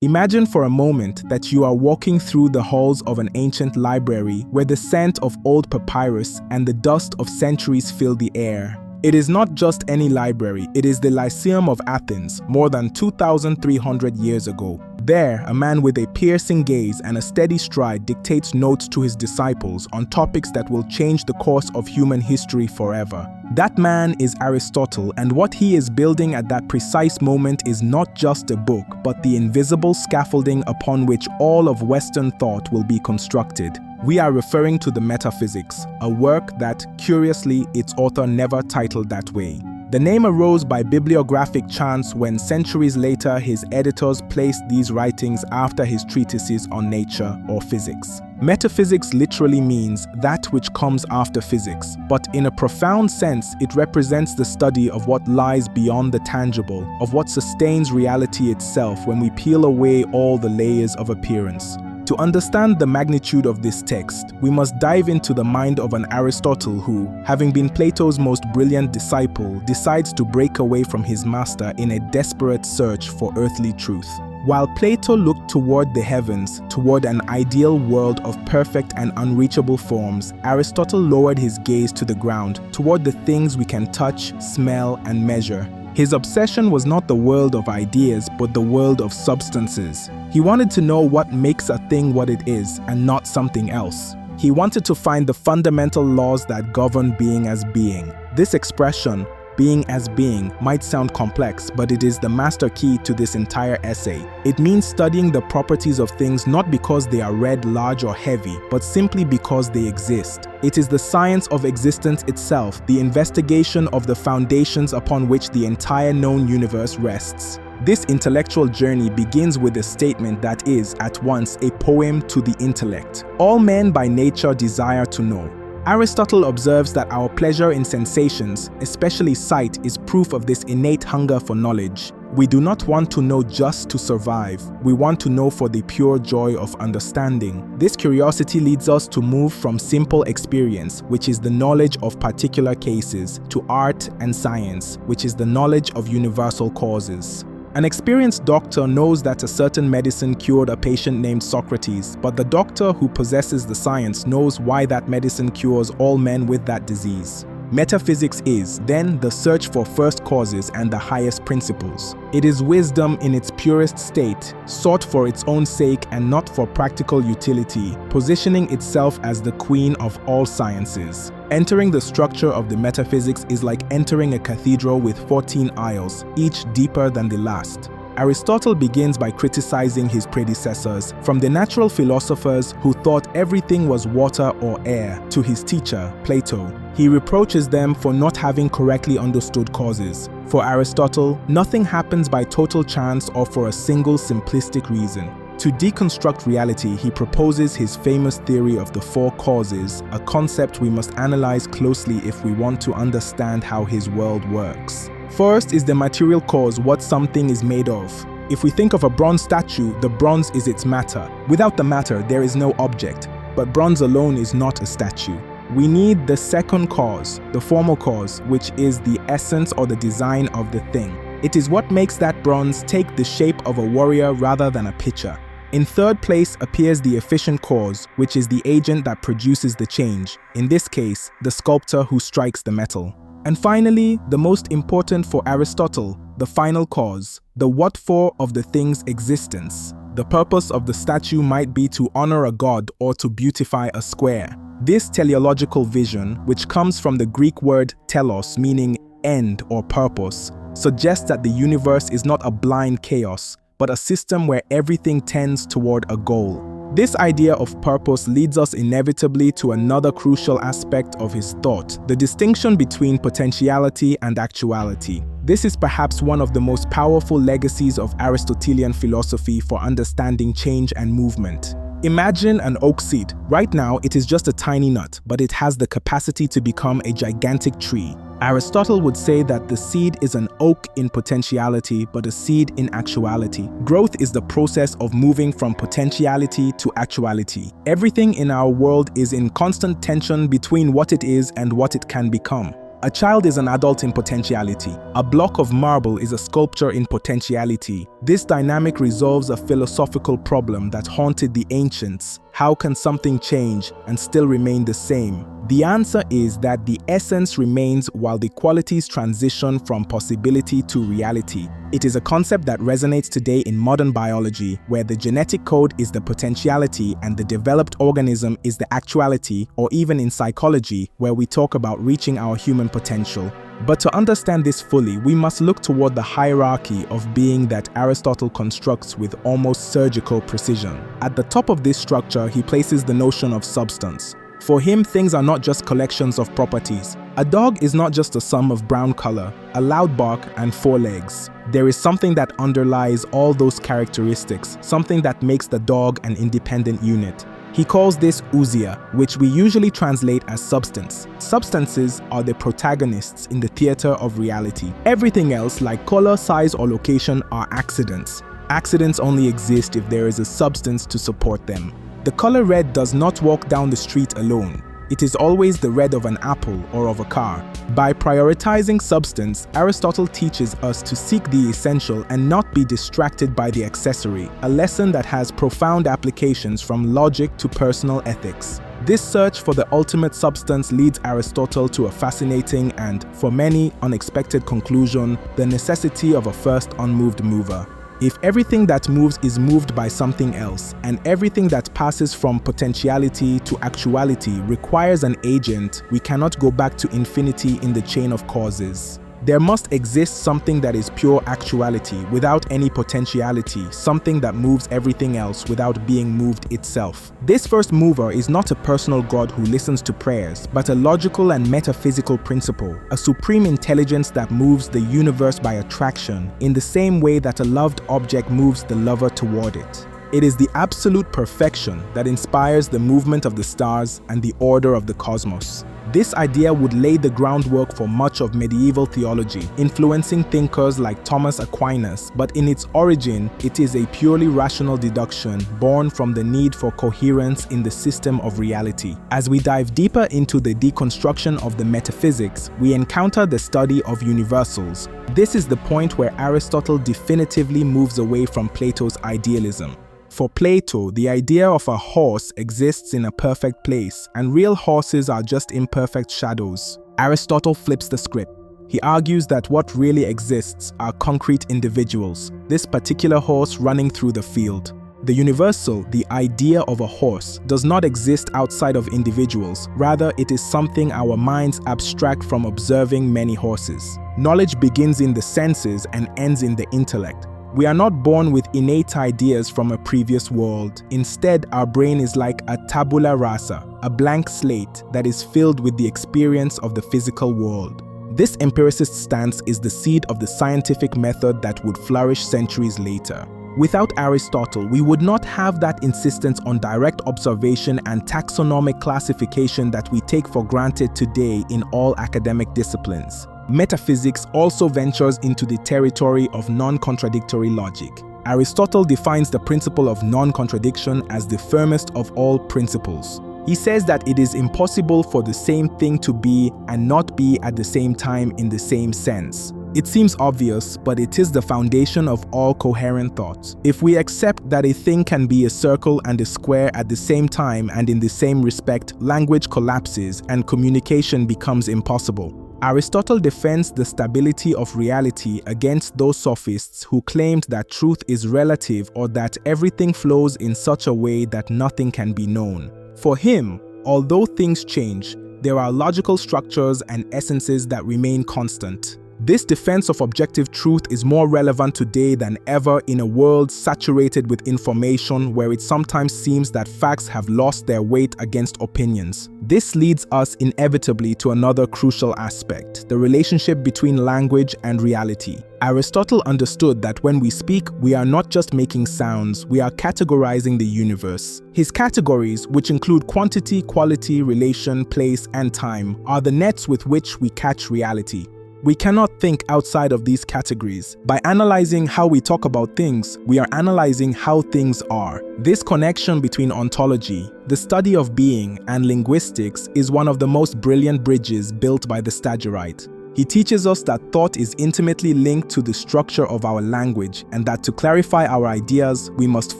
Imagine for a moment that you are walking through the halls of an ancient library where the scent of old papyrus and the dust of centuries fill the air. It is not just any library, it is the Lyceum of Athens, more than 2,300 years ago. There, a man with a piercing gaze and a steady stride dictates notes to his disciples on topics that will change the course of human history forever. That man is Aristotle, and what he is building at that precise moment is not just a book, but the invisible scaffolding upon which all of Western thought will be constructed. We are referring to the Metaphysics, a work that, curiously, its author never titled that way. The name arose by bibliographic chance when centuries later his editors placed these writings after his treatises on nature or physics. Metaphysics literally means that which comes after physics, but in a profound sense it represents the study of what lies beyond the tangible, of what sustains reality itself when we peel away all the layers of appearance. To understand the magnitude of this text, we must dive into the mind of an Aristotle who, having been Plato's most brilliant disciple, decides to break away from his master in a desperate search for earthly truth. While Plato looked toward the heavens, toward an ideal world of perfect and unreachable forms, Aristotle lowered his gaze to the ground, toward the things we can touch, smell, and measure. His obsession was not the world of ideas, but the world of substances. He wanted to know what makes a thing what it is, and not something else. He wanted to find the fundamental laws that govern being as being. This expression, being as being, might sound complex, but it is the master key to this entire essay. It means studying the properties of things not because they are red, large, or heavy, but simply because they exist. It is the science of existence itself, the investigation of the foundations upon which the entire known universe rests. This intellectual journey begins with a statement that is, at once, a poem to the intellect. All men by nature desire to know. Aristotle observes that our pleasure in sensations, especially sight, is proof of this innate hunger for knowledge. We do not want to know just to survive. We want to know for the pure joy of understanding. This curiosity leads us to move from simple experience, which is the knowledge of particular cases, to art and science, which is the knowledge of universal causes. An experienced doctor knows that a certain medicine cured a patient named Socrates, but the doctor who possesses the science knows why that medicine cures all men with that disease. Metaphysics is, then, the search for first causes and the highest principles. It is wisdom in its purest state, sought for its own sake and not for practical utility, positioning itself as the queen of all sciences. Entering the structure of the metaphysics is like entering a cathedral with 14 aisles, each deeper than the last. Aristotle begins by criticizing his predecessors, from the natural philosophers who thought everything was water or air, to his teacher, Plato. He reproaches them for not having correctly understood causes. For Aristotle, nothing happens by total chance or for a single simplistic reason. To deconstruct reality, he proposes his famous theory of the four causes, a concept we must analyze closely if we want to understand how his world works. First is the material cause, what something is made of. If we think of a bronze statue, the bronze is its matter. Without the matter, there is no object. But bronze alone is not a statue. We need the second cause, the formal cause, which is the essence or the design of the thing. It is what makes that bronze take the shape of a warrior rather than a pitcher. In third place appears the efficient cause, which is the agent that produces the change, in this case, the sculptor who strikes the metal. And finally, the most important for Aristotle, the final cause, the what for of the thing's existence. The purpose of the statue might be to honor a god or to beautify a square. This teleological vision, which comes from the Greek word telos, meaning end or purpose, suggests that the universe is not a blind chaos, but a system where everything tends toward a goal. This idea of purpose leads us inevitably to another crucial aspect of his thought, the distinction between potentiality and actuality. This is perhaps one of the most powerful legacies of Aristotelian philosophy for understanding change and movement. Imagine an oak seed. Right now, it is just a tiny nut, but it has the capacity to become a gigantic tree. Aristotle would say that the seed is an oak in potentiality, but a seed in actuality. Growth is the process of moving from potentiality to actuality. Everything in our world is in constant tension between what it is and what it can become. A child is an adult in potentiality. A block of marble is a sculpture in potentiality. This dynamic resolves a philosophical problem that haunted the ancients. How can something change and still remain the same? The answer is that the essence remains while the qualities transition from possibility to reality. It is a concept that resonates today in modern biology, where the genetic code is the potentiality and the developed organism is the actuality, or even in psychology, where we talk about reaching our human potential. But to understand this fully, we must look toward the hierarchy of being that Aristotle constructs with almost surgical precision. At the top of this structure, he places the notion of substance. For him, things are not just collections of properties. A dog is not just a sum of brown color, a loud bark, and 4 legs. There is something that underlies all those characteristics, something that makes the dog an independent unit. He calls this ousia, which we usually translate as substance. Substances are the protagonists in the theater of reality. Everything else, like color, size, or location, are accidents. Accidents only exist if there is a substance to support them. The color red does not walk down the street alone. It is always the red of an apple or of a car. By prioritizing substance, Aristotle teaches us to seek the essential and not be distracted by the accessory, a lesson that has profound applications from logic to personal ethics. This search for the ultimate substance leads Aristotle to a fascinating and, for many, unexpected conclusion: the necessity of a first unmoved mover. If everything that moves is moved by something else, and everything that passes from potentiality to actuality requires an agent, we cannot go back to infinity in the chain of causes. There must exist something that is pure actuality without any potentiality, something that moves everything else without being moved itself. This first mover is not a personal God who listens to prayers, but a logical and metaphysical principle, a supreme intelligence that moves the universe by attraction, in the same way that a loved object moves the lover toward it. It is the absolute perfection that inspires the movement of the stars and the order of the cosmos. This idea would lay the groundwork for much of medieval theology, influencing thinkers like Thomas Aquinas, but in its origin, it is a purely rational deduction born from the need for coherence in the system of reality. As we dive deeper into the deconstruction of the metaphysics, we encounter the study of universals. This is the point where Aristotle definitively moves away from Plato's idealism. For Plato, the idea of a horse exists in a perfect place, and real horses are just imperfect shadows. Aristotle flips the script. He argues that what really exists are concrete individuals, this particular horse running through the field. The universal, the idea of a horse, does not exist outside of individuals. Rather, it is something our minds abstract from observing many horses. Knowledge begins in the senses and ends in the intellect. We are not born with innate ideas from a previous world. Instead, our brain is like a tabula rasa, a blank slate that is filled with the experience of the physical world. This empiricist stance is the seed of the scientific method that would flourish centuries later. Without Aristotle, we would not have that insistence on direct observation and taxonomic classification that we take for granted today in all academic disciplines. Metaphysics also ventures into the territory of non-contradictory logic. Aristotle defines the principle of non-contradiction as the firmest of all principles. He says that it is impossible for the same thing to be and not be at the same time in the same sense. It seems obvious, but it is the foundation of all coherent thought. If we accept that a thing can be a circle and a square at the same time and in the same respect, language collapses and communication becomes impossible. Aristotle defends the stability of reality against those sophists who claimed that truth is relative or that everything flows in such a way that nothing can be known. For him, although things change, there are logical structures and essences that remain constant. This defense of objective truth is more relevant today than ever in a world saturated with information where it sometimes seems that facts have lost their weight against opinions. This leads us inevitably to another crucial aspect, the relationship between language and reality. Aristotle understood that when we speak, we are not just making sounds, we are categorizing the universe. His categories, which include quantity, quality, relation, place, and time, are the nets with which we catch reality. We cannot think outside of these categories. By analyzing how we talk about things, we are analyzing how things are. This connection between ontology, the study of being, and linguistics is one of the most brilliant bridges built by the Stagirite. He teaches us that thought is intimately linked to the structure of our language, and that to clarify our ideas, we must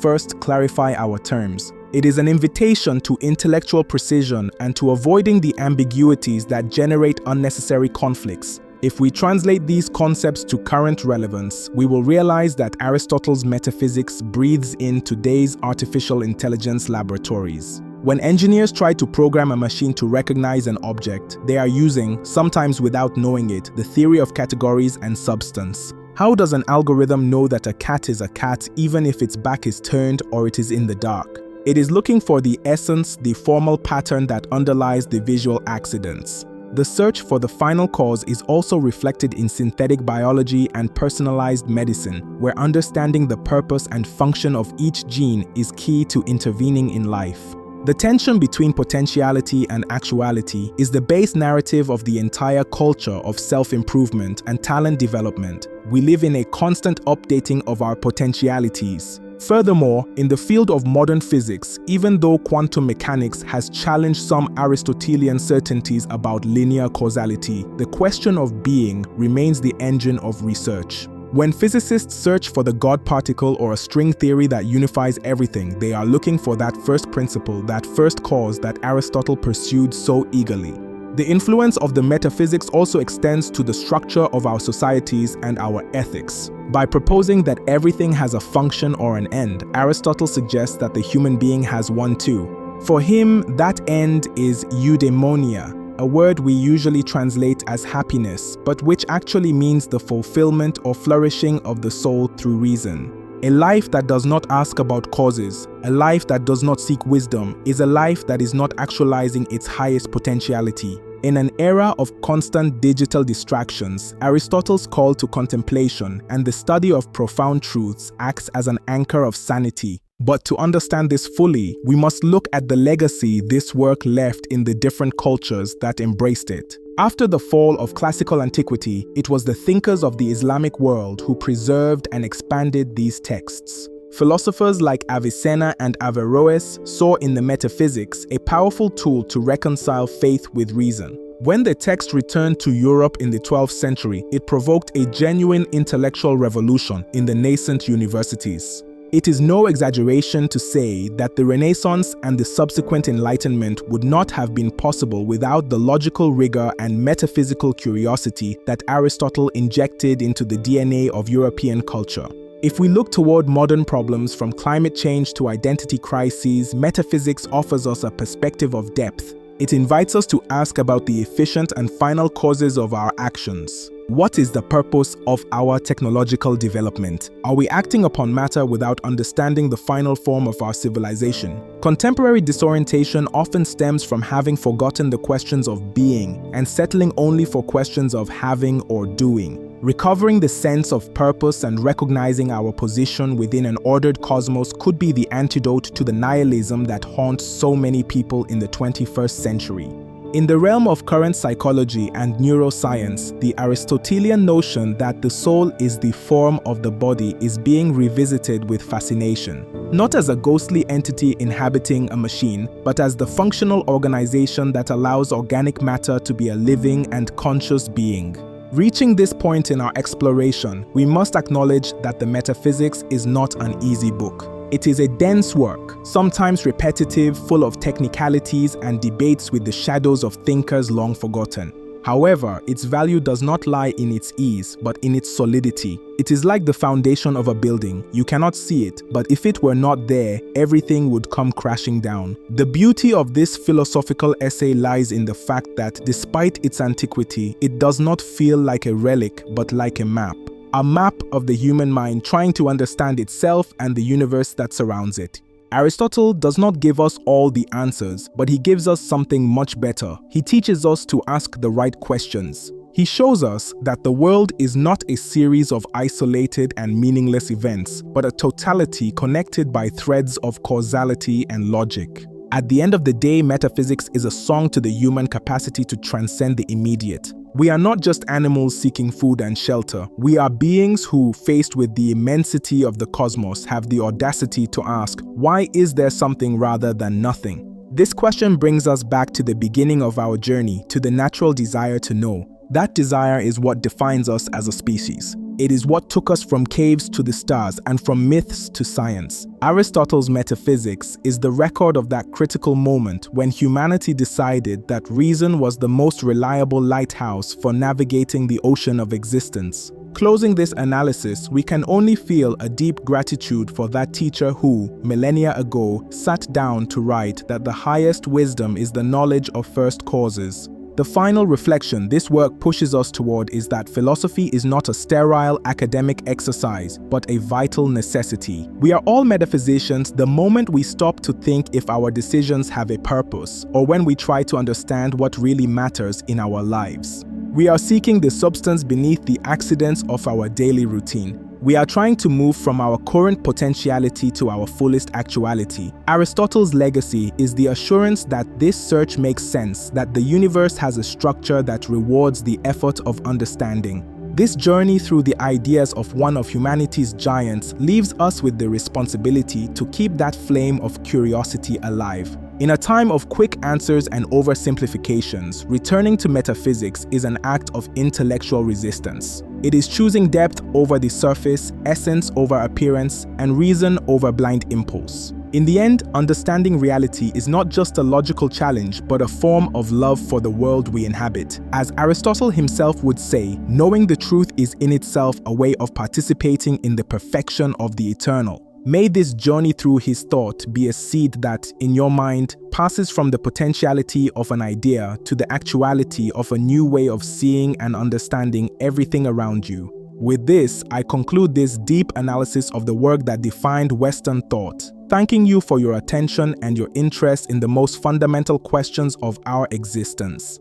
first clarify our terms. It is an invitation to intellectual precision and to avoiding the ambiguities that generate unnecessary conflicts. If we translate these concepts to current relevance, we will realize that Aristotle's metaphysics breathes in today's artificial intelligence laboratories. When engineers try to program a machine to recognize an object, they are using, sometimes without knowing it, the theory of categories and substance. How does an algorithm know that a cat is a cat even if its back is turned or it is in the dark? It is looking for the essence, the formal pattern that underlies the visual accidents. The search for the final cause is also reflected in synthetic biology and personalized medicine, where understanding the purpose and function of each gene is key to intervening in life. The tension between potentiality and actuality is the base narrative of the entire culture of self-improvement and talent development. We live in a constant updating of our potentialities. Furthermore, in the field of modern physics, even though quantum mechanics has challenged some Aristotelian certainties about linear causality, the question of being remains the engine of research. When physicists search for the God particle or a string theory that unifies everything, they are looking for that first principle, that first cause that Aristotle pursued so eagerly. The influence of the metaphysics also extends to the structure of our societies and our ethics. By proposing that everything has a function or an end, Aristotle suggests that the human being has one too. For him, that end is eudaimonia, a word we usually translate as happiness, but which actually means the fulfillment or flourishing of the soul through reason. A life that does not ask about causes, a life that does not seek wisdom, is a life that is not actualizing its highest potentiality. In an era of constant digital distractions, Aristotle's call to contemplation and the study of profound truths acts as an anchor of sanity. But to understand this fully, we must look at the legacy this work left in the different cultures that embraced it. After the fall of classical antiquity, it was the thinkers of the Islamic world who preserved and expanded these texts. Philosophers like Avicenna and Averroes saw in the Metaphysics a powerful tool to reconcile faith with reason. When the text returned to Europe in the 12th century, it provoked a genuine intellectual revolution in the nascent universities. It is no exaggeration to say that the Renaissance and the subsequent Enlightenment would not have been possible without the logical rigor and metaphysical curiosity that Aristotle injected into the DNA of European culture. If we look toward modern problems from climate change to identity crises, metaphysics offers us a perspective of depth. It invites us to ask about the efficient and final causes of our actions. What is the purpose of our technological development? Are we acting upon matter without understanding the final form of our civilization? Contemporary disorientation often stems from having forgotten the questions of being and settling only for questions of having or doing. Recovering the sense of purpose and recognizing our position within an ordered cosmos could be the antidote to the nihilism that haunts so many people in the 21st century. In the realm of current psychology and neuroscience, the Aristotelian notion that the soul is the form of the body is being revisited with fascination, not as a ghostly entity inhabiting a machine, but as the functional organization that allows organic matter to be a living and conscious being. Reaching this point in our exploration, we must acknowledge that the Metaphysics is not an easy book. It is a dense work, sometimes repetitive, full of technicalities and debates with the shadows of thinkers long forgotten. However, its value does not lie in its ease, but in its solidity. It is like the foundation of a building. You cannot see it, but if it were not there, everything would come crashing down. The beauty of this philosophical essay lies in the fact that, despite its antiquity, it does not feel like a relic, but like a map. A map of the human mind trying to understand itself and the universe that surrounds it. Aristotle does not give us all the answers, but he gives us something much better. He teaches us to ask the right questions. He shows us that the world is not a series of isolated and meaningless events, but a totality connected by threads of causality and logic. At the end of the day, metaphysics is a song to the human capacity to transcend the immediate. We are not just animals seeking food and shelter. We are beings who, faced with the immensity of the cosmos, have the audacity to ask, why is there something rather than nothing? This question brings us back to the beginning of our journey, to the natural desire to know. That desire is what defines us as a species. It is what took us from caves to the stars and from myths to science. Aristotle's Metaphysics is the record of that critical moment when humanity decided that reason was the most reliable lighthouse for navigating the ocean of existence. Closing this analysis, we can only feel a deep gratitude for that teacher who, millennia ago, sat down to write that the highest wisdom is the knowledge of first causes. The final reflection this work pushes us toward is that philosophy is not a sterile academic exercise, but a vital necessity. We are all metaphysicians the moment we stop to think if our decisions have a purpose, or when we try to understand what really matters in our lives. We are seeking the substance beneath the accidents of our daily routine. We are trying to move from our current potentiality to our fullest actuality. Aristotle's legacy is the assurance that this search makes sense, that the universe has a structure that rewards the effort of understanding. This journey through the ideas of one of humanity's giants leaves us with the responsibility to keep that flame of curiosity alive. In a time of quick answers and oversimplifications, returning to metaphysics is an act of intellectual resistance. It is choosing depth over the surface, essence over appearance, and reason over blind impulse. In the end, understanding reality is not just a logical challenge, but a form of love for the world we inhabit. As Aristotle himself would say, knowing the truth is in itself a way of participating in the perfection of the eternal. May this journey through his thought be a seed that, in your mind, passes from the potentiality of an idea to the actuality of a new way of seeing and understanding everything around you. With this, I conclude this deep analysis of the work that defined Western thought, thanking you for your attention and your interest in the most fundamental questions of our existence.